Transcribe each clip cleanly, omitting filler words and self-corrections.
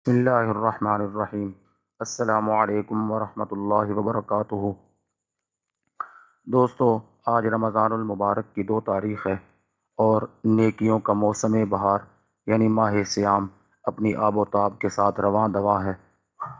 بسم اللہ الرحمن الرحیم۔ السلام علیکم ورحمۃ اللہ وبرکاتہ۔ دوستو، آج رمضان المبارک کی 2 تاریخ ہے اور نیکیوں کا موسم بہار یعنی ماہ سیام اپنی آب و تاب کے ساتھ رواں دواں ہے۔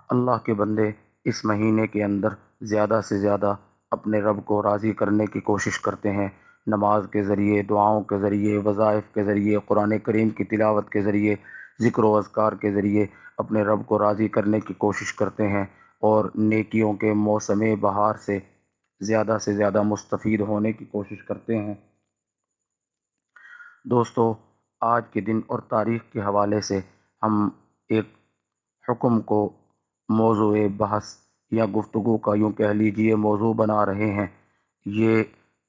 اللہ کے بندے اس مہینے کے اندر زیادہ سے زیادہ اپنے رب کو راضی کرنے کی کوشش کرتے ہیں۔ نماز کے ذریعے، دعاؤں کے ذریعے، وظائف کے ذریعے، قرآن کریم کی تلاوت کے ذریعے، ذکر و اذکار کے ذریعے اپنے رب کو راضی کرنے کی کوشش کرتے ہیں اور نیکیوں کے موسم بہار سے زیادہ مستفید ہونے کی کوشش کرتے ہیں۔ دوستو، آج کے دن اور تاریخ کے حوالے سے ہم ایک حکم کو موضوع بحث یا گفتگو کا یوں کہہ لیجئے موضوع بنا رہے ہیں۔ یہ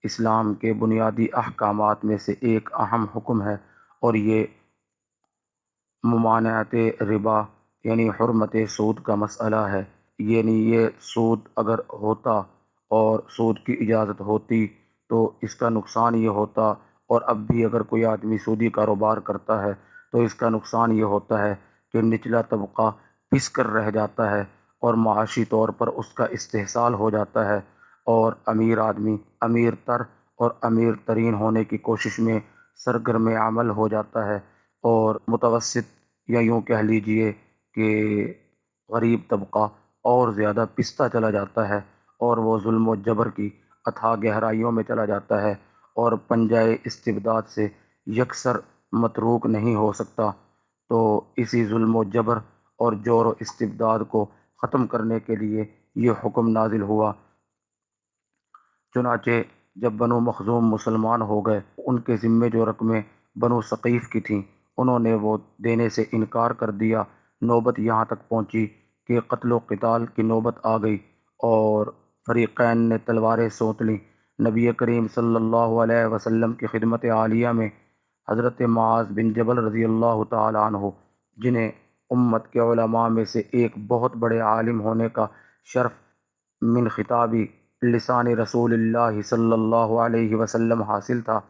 اسلام کے بنیادی احکامات میں سے ایک اہم حکم ہے اور یہ ممانعت ربا یعنی حرمت سود کا مسئلہ ہے۔ یعنی یہ سود اگر ہوتا اور سود کی اجازت ہوتی تو اس کا نقصان یہ ہوتا، اور اب بھی اگر کوئی آدمی سودی کاروبار کرتا ہے تو اس کا نقصان یہ ہوتا ہے کہ نچلا طبقہ پس کر رہ جاتا ہے اور معاشی طور پر اس کا استحصال ہو جاتا ہے، اور امیر آدمی امیر تر اور امیر ترین ہونے کی کوشش میں سرگرم عمل ہو جاتا ہے، اور متوسط یا یوں کہہ لیجئے کہ غریب طبقہ اور زیادہ پستا چلا جاتا ہے اور وہ ظلم و جبر کی اتھاہ گہرائیوں میں چلا جاتا ہے اور پنجائے استبداد سے یکسر متروک نہیں ہو سکتا۔ تو اسی ظلم و جبر اور جور و استبداد کو ختم کرنے کے لیے یہ حکم نازل ہوا۔ چنانچہ جب بنو مخزوم مسلمان ہو گئے، ان کے ذمے جو رقمیں بنو ثقیف کی تھیں انہوں نے وہ دینے سے انکار کر دیا۔ نوبت یہاں تک پہنچی کہ قتل و قتال کی نوبت آ گئی اور فریقین نے تلواریں سونت لیں۔ نبی کریم صلی اللہ علیہ وسلم کی خدمت عالیہ میں حضرت معاذ بن جبل رضی اللہ تعالی عنہ، جنہیں امت کے علماء میں سے ایک بہت بڑے عالم ہونے کا شرف من خطابی لسان رسول اللہ صلی اللہ علیہ وسلم حاصل تھا،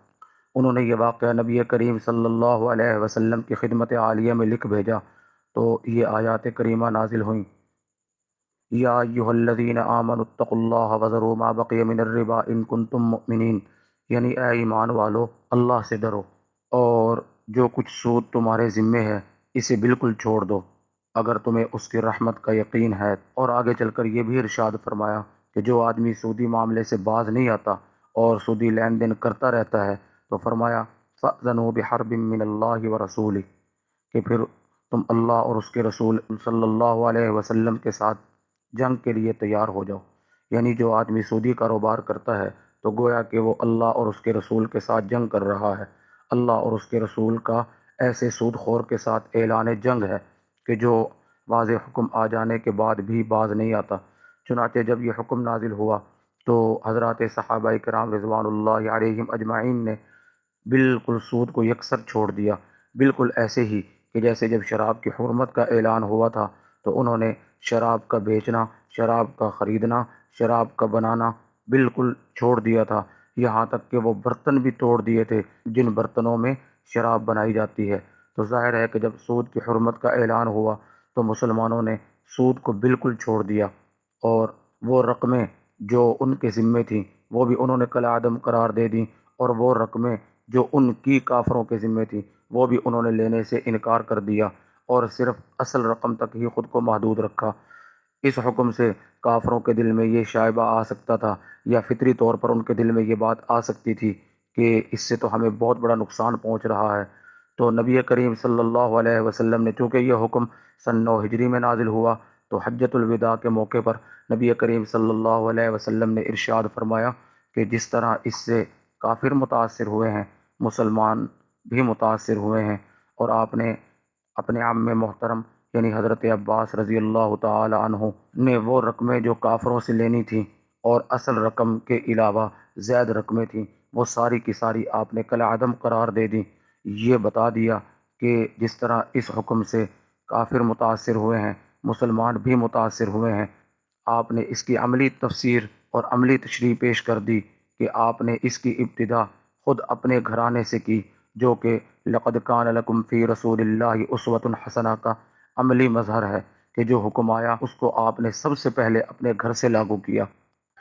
انہوں نے یہ واقعہ نبی کریم صلی اللہ علیہ وسلم کی خدمت عالیہ میں لکھ بھیجا تو یہ آیات کریمہ نازل ہوئیں۔ یا ایھا الذین آمنوا اتقوا اللہ وذروا ما بقی من الربا ان کنتم مؤمنین، یعنی اے ایمان والو، اللہ سے ڈرو اور جو کچھ سود تمہارے ذمے ہے اسے بالکل چھوڑ دو اگر تمہیں اس کی رحمت کا یقین ہے۔ اور آگے چل کر یہ بھی ارشاد فرمایا کہ جو آدمی سودی معاملے سے باز نہیں آتا اور سودی لین دین کرتا رہتا ہے تو فرمایا فَأْذَنُوا بِحَرْبٍ مِّنَ اللَّهِ وَرَسُولِهِ، کہ پھر تم اللہ اور اس کے رسول صلی اللہ علیہ وسلم کے ساتھ جنگ کے لیے تیار ہو جاؤ۔ یعنی جو آدمی سودی کاروبار کرتا ہے تو گویا کہ وہ اللہ اور اس کے رسول کے ساتھ جنگ کر رہا ہے۔ اللہ اور اس کے رسول کا ایسے سود خور کے ساتھ اعلان جنگ ہے کہ جو واضح حکم آ جانے کے بعد بھی باز نہیں آتا۔ چنانچہ جب یہ حکم نازل ہوا تو حضرات صحابہ کرام رضوان اللہ علیہم اجمعین نے بالکل سود کو یکسر چھوڑ دیا، بالکل ایسے ہی کہ جیسے جب شراب کی حرمت کا اعلان ہوا تھا تو انہوں نے شراب کا بیچنا، شراب کا خریدنا، شراب کا بنانا بالکل چھوڑ دیا تھا، یہاں تک کہ وہ برتن بھی توڑ دیے تھے جن برتنوں میں شراب بنائی جاتی ہے۔ تو ظاہر ہے کہ جب سود کی حرمت کا اعلان ہوا تو مسلمانوں نے سود کو بالکل چھوڑ دیا اور وہ رقمیں جو ان کے ذمے تھیں وہ بھی انہوں نے کالعدم قرار دے دیں، اور وہ رقمیں جو ان کی کافروں کے ذمے تھیں وہ بھی انہوں نے لینے سے انکار کر دیا اور صرف اصل رقم تک ہی خود کو محدود رکھا۔ اس حکم سے کافروں کے دل میں یہ شائبہ آ سکتا تھا یا فطری طور پر ان کے دل میں یہ بات آ سکتی تھی کہ اس سے تو ہمیں بہت بڑا نقصان پہنچ رہا ہے۔ تو نبی کریم صلی اللہ علیہ وسلم نے، چونکہ یہ حکم سن 9 ہجری میں نازل ہوا، تو حجۃ الوداع کے موقع پر نبی کریم صلی اللہ علیہ وسلم نے ارشاد فرمایا کہ جس طرح اس سے کافر متاثر ہوئے ہیں مسلمان بھی متاثر ہوئے ہیں، اور آپ نے اپنے عم محترم یعنی حضرت عباس رضی اللہ تعالی عنہ نے وہ رقمیں جو کافروں سے لینی تھیں اور اصل رقم کے علاوہ زائد رقمیں تھیں وہ ساری کی ساری آپ نے کالعدم قرار دے دیں۔ یہ بتا دیا کہ جس طرح اس حکم سے کافر متاثر ہوئے ہیں مسلمان بھی متاثر ہوئے ہیں۔ آپ نے اس کی عملی تفسیر اور عملی تشریح پیش کر دی کہ آپ نے اس کی ابتدا خود اپنے گھرانے سے کی، جو کہ لقد کان لکم فی رسول اللہ اسوۃ حسنہ کا عملی مظہر ہے کہ جو حکم آیا اس کو آپ نے سب سے پہلے اپنے گھر سے لاگو کیا۔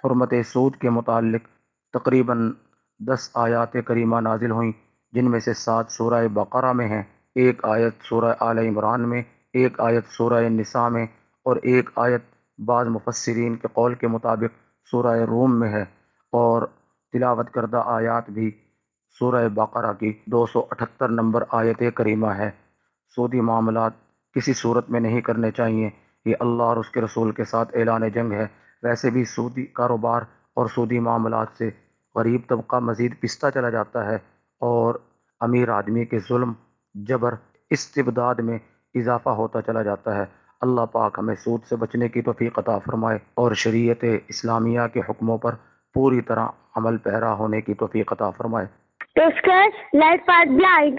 حرمت سود کے متعلق تقریباً 10 آیات کریمہ نازل ہوئیں، جن میں سے 7 سورہ بقرہ میں ہیں، ایک آیت سورہ آل عمران میں، ایک آیت سورہ نساء میں، اور ایک آیت بعض مفسرین کے قول کے مطابق سورہ روم میں ہے، اور تلاوت کردہ آیات بھی سورہ بقرہ کی 278 نمبر آیت کریمہ ہے۔ سودی معاملات کسی صورت میں نہیں کرنے چاہیے، یہ اللہ اور اس کے رسول کے ساتھ اعلان جنگ ہے۔ ویسے بھی سودی کاروبار اور سودی معاملات سے غریب طبقہ مزید پستا چلا جاتا ہے اور امیر آدمی کے ظلم، جبر، استبداد میں اضافہ ہوتا چلا جاتا ہے۔ اللہ پاک ہمیں سود سے بچنے کی توفیق عطا فرمائے اور شریعت اسلامیہ کے حکموں پر پوری طرح عمل پیرا ہونے کی توفیق عطا فرمائے۔ Discuss Life Path Blind.